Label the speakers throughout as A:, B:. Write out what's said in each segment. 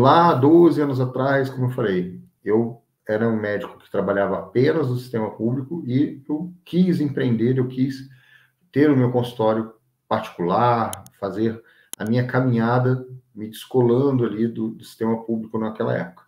A: lá 12 anos atrás, como eu falei, eu era um médico que trabalhava apenas no sistema público e eu quis empreender, eu quis ter o meu consultório particular, fazer a minha caminhada, me descolando ali do sistema público naquela época.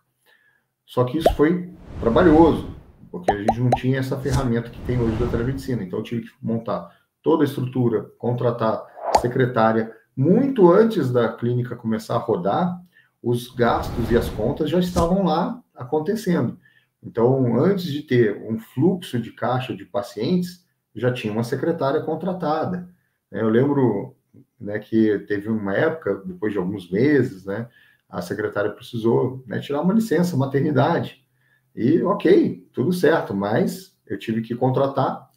A: Só que isso foi trabalhoso, porque a gente não tinha essa ferramenta que tem hoje da telemedicina. Então, eu tive que montar toda a estrutura, contratar secretária. Muito antes da clínica começar a rodar, os gastos e as contas já estavam lá acontecendo. Então, antes de ter um fluxo de caixa de pacientes, já tinha uma secretária contratada. Eu lembro, né, que teve uma época, depois de alguns meses, né, a secretária precisou, né, tirar uma licença, maternidade. E, ok, tudo certo, mas eu tive que contratar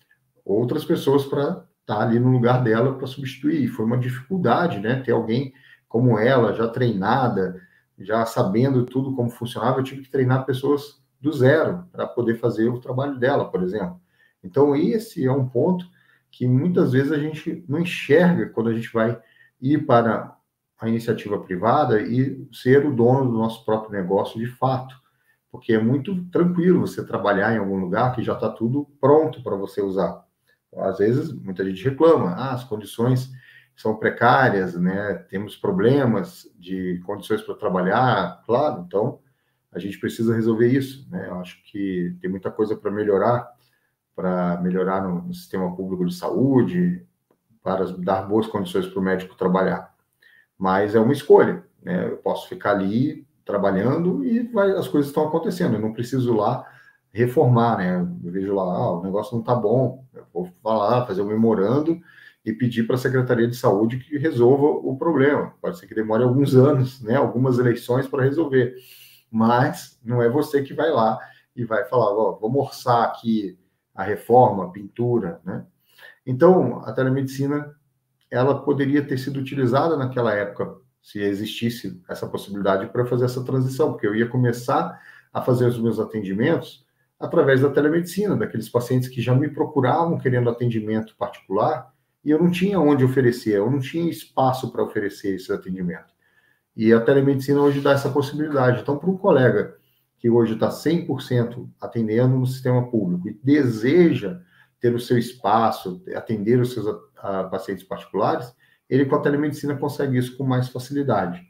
A: outras pessoas para estar ali no lugar dela para substituir. Foi uma dificuldade, né, ter alguém como ela, já treinada, já sabendo tudo como funcionava. Eu tive que treinar pessoas do zero para poder fazer o trabalho dela, por exemplo. Então, esse é um ponto que muitas vezes a gente não enxerga quando a gente vai ir para a iniciativa privada e ser o dono do nosso próprio negócio de fato, porque é muito tranquilo você trabalhar em algum lugar que já está tudo pronto para você usar. Às vezes, muita gente reclama, as condições são precárias, né? Temos problemas de condições para trabalhar, claro, então a gente precisa resolver isso, né? Eu acho que tem muita coisa para melhorar no sistema público de saúde, para dar boas condições para o médico trabalhar. Mas é uma escolha, né? Eu posso ficar ali trabalhando e as coisas estão acontecendo. Eu não preciso lá reformar, né? Eu vejo lá, o negócio não está bom. Eu vou falar, fazer um memorando e pedir para a Secretaria de Saúde que resolva o problema. Pode ser que demore alguns anos, né? Algumas eleições para resolver. Mas não é você que vai lá e vai falar, vamos orçar aqui a reforma, a pintura, né? Então, a telemedicina ela poderia ter sido utilizada naquela época, se existisse essa possibilidade para fazer essa transição, porque eu ia começar a fazer os meus atendimentos através da telemedicina, daqueles pacientes que já me procuravam querendo atendimento particular e eu não tinha onde oferecer, eu não tinha espaço para oferecer esse atendimento. E a telemedicina hoje dá essa possibilidade. Então, para um colega que hoje está 100% atendendo no sistema público e deseja ter o seu espaço, atender os seus pacientes particulares, ele com a telemedicina consegue isso com mais facilidade.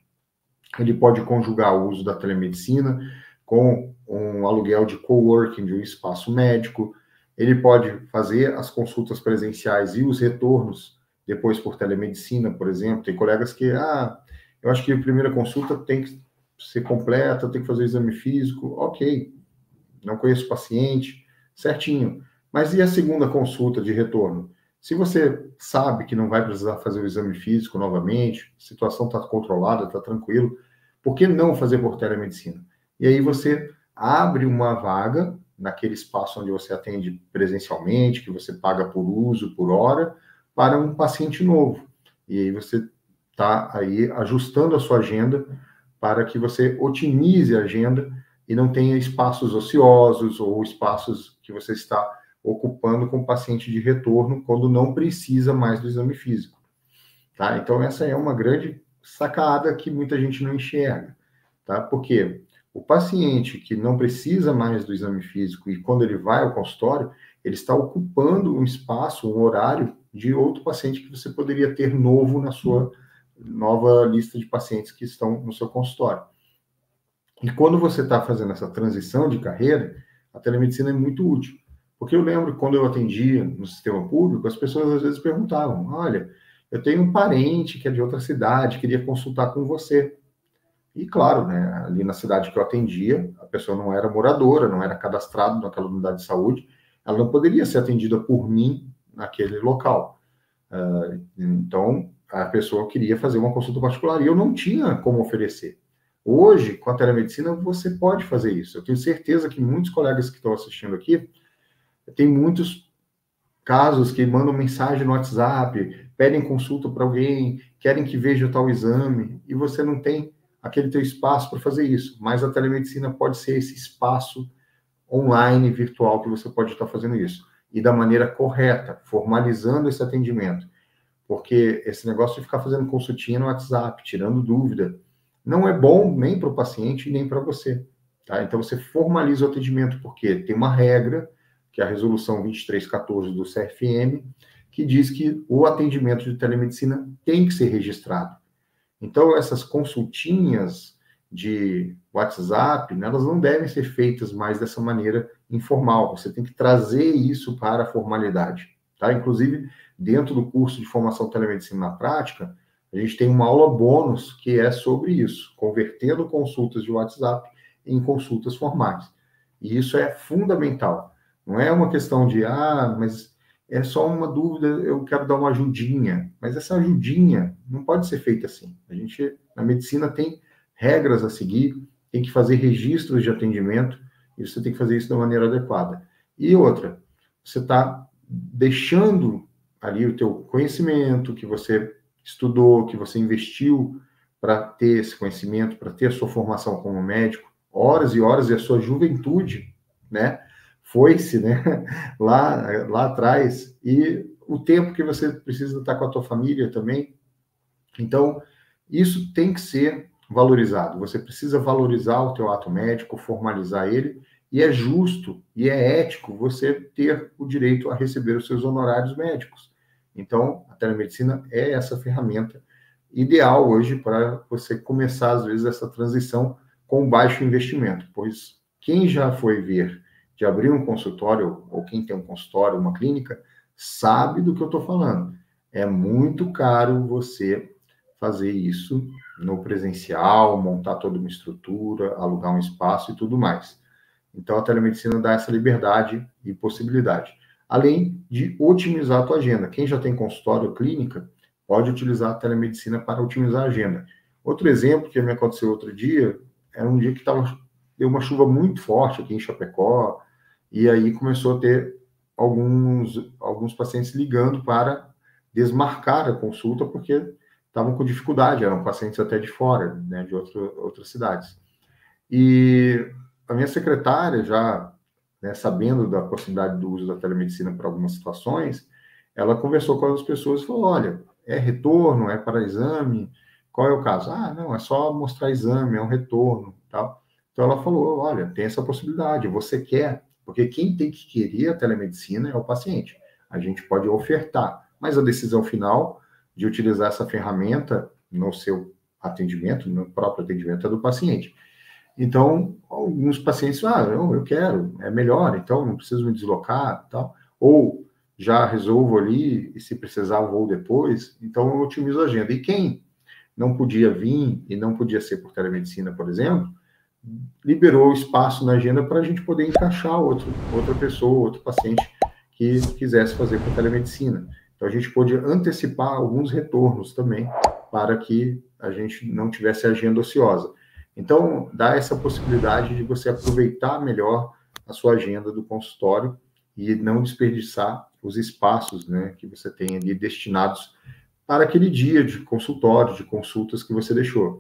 A: Ele pode conjugar o uso da telemedicina com um aluguel de coworking de um espaço médico, ele pode fazer as consultas presenciais e os retornos depois por telemedicina, por exemplo. Tem colegas que, eu acho que a primeira consulta tem que ser completa, tem que fazer o exame físico, ok, não conheço o paciente, certinho. Mas e a segunda consulta de retorno? Se você sabe que não vai precisar fazer o exame físico novamente, a situação está controlada, está tranquilo, por que não fazer por telemedicina? E aí você abre uma vaga naquele espaço onde você atende presencialmente, que você paga por uso, por hora, para um paciente novo. E aí você está aí ajustando a sua agenda para que você otimize a agenda e não tenha espaços ociosos ou espaços que você está ocupando com o paciente de retorno quando não precisa mais do exame físico. Tá? Então, essa é uma grande sacada que muita gente não enxerga. Tá? Porque o paciente que não precisa mais do exame físico e quando ele vai ao consultório, ele está ocupando um espaço, um horário de outro paciente que você poderia ter novo na sua nova lista de pacientes que estão no seu consultório. E quando você está fazendo essa transição de carreira, a telemedicina é muito útil. Porque eu lembro que quando eu atendia no sistema público, as pessoas às vezes perguntavam, olha, eu tenho um parente que é de outra cidade, queria consultar com você. E claro, né, ali na cidade que eu atendia, a pessoa não era moradora, não era cadastrada naquela unidade de saúde, ela não poderia ser atendida por mim naquele local. Então, a pessoa queria fazer uma consulta particular e eu não tinha como oferecer. Hoje, com a telemedicina, você pode fazer isso. Eu tenho certeza que muitos colegas que estão assistindo aqui, tem muitos casos que mandam mensagem no WhatsApp, pedem consulta para alguém, querem que veja tal exame, e você não tem aquele teu espaço para fazer isso. Mas a telemedicina pode ser esse espaço online, virtual, que você pode estar fazendo isso. E da maneira correta, formalizando esse atendimento. Porque esse negócio de ficar fazendo consultinha no WhatsApp, tirando dúvida, não é bom nem para o paciente nem para você. Tá? Então, você formaliza o atendimento, porque tem uma regra, que é a resolução 2314 do CFM, que diz que o atendimento de telemedicina tem que ser registrado. Então, essas consultinhas de WhatsApp, né, elas não devem ser feitas mais dessa maneira informal. Você tem que trazer isso para a formalidade. Tá? Inclusive, dentro do curso de formação telemedicina na prática, a gente tem uma aula bônus que é sobre isso, convertendo consultas de WhatsApp em consultas formais. E isso é fundamental. Não é uma questão de, mas é só uma dúvida, eu quero dar uma ajudinha. Mas essa ajudinha não pode ser feita assim. A gente, na medicina, tem regras a seguir, tem que fazer registros de atendimento, e você tem que fazer isso da maneira adequada. E outra, você está deixando ali o teu conhecimento, que você estudou, que você investiu para ter esse conhecimento, para ter a sua formação como médico, horas e horas, e a sua juventude, né? Foi-se, né? Lá atrás, e o tempo que você precisa estar com a tua família também. Então, isso tem que ser valorizado. Você precisa valorizar o teu ato médico, formalizar ele, e é justo e é ético você ter o direito a receber os seus honorários médicos. Então, a telemedicina é essa ferramenta ideal hoje para você começar, às vezes, essa transição com baixo investimento, pois quem já foi ver de abrir um consultório, ou quem tem um consultório, uma clínica, sabe do que eu estou falando. É muito caro você fazer isso no presencial, montar toda uma estrutura, alugar um espaço e tudo mais. Então, a telemedicina dá essa liberdade e possibilidade. Além de otimizar a tua agenda. Quem já tem consultório ou clínica, pode utilizar a telemedicina para otimizar a agenda. Outro exemplo que me aconteceu outro dia, era um dia que deu uma chuva muito forte aqui em Chapecó, e aí começou a ter alguns pacientes ligando para desmarcar a consulta, porque estavam com dificuldade, eram pacientes até de fora, né, de outras cidades. E a minha secretária, já, né, sabendo da possibilidade do uso da telemedicina para algumas situações, ela conversou com as pessoas e falou, olha, é retorno, é para exame, qual é o caso? Não, é só mostrar exame, é um retorno, tal. Então ela falou, olha, tem essa possibilidade, você quer, porque quem tem que querer a telemedicina é o paciente. A gente pode ofertar, mas a decisão final de utilizar essa ferramenta no seu atendimento, no próprio atendimento, é do paciente. Então, alguns pacientes, eu quero, é melhor, então não preciso me deslocar, tal. Ou já resolvo ali, e se precisar vou depois, então eu otimizo a agenda. E quem não podia vir, e não podia ser por telemedicina, por exemplo, liberou espaço na agenda para a gente poder encaixar outra pessoa, outro paciente que quisesse fazer por telemedicina. Então, a gente pôde antecipar alguns retornos também, para que a gente não tivesse agenda ociosa. Então, dá essa possibilidade de você aproveitar melhor a sua agenda do consultório e não desperdiçar os espaços, né, que você tem ali destinados para aquele dia de consultório, de consultas que você deixou.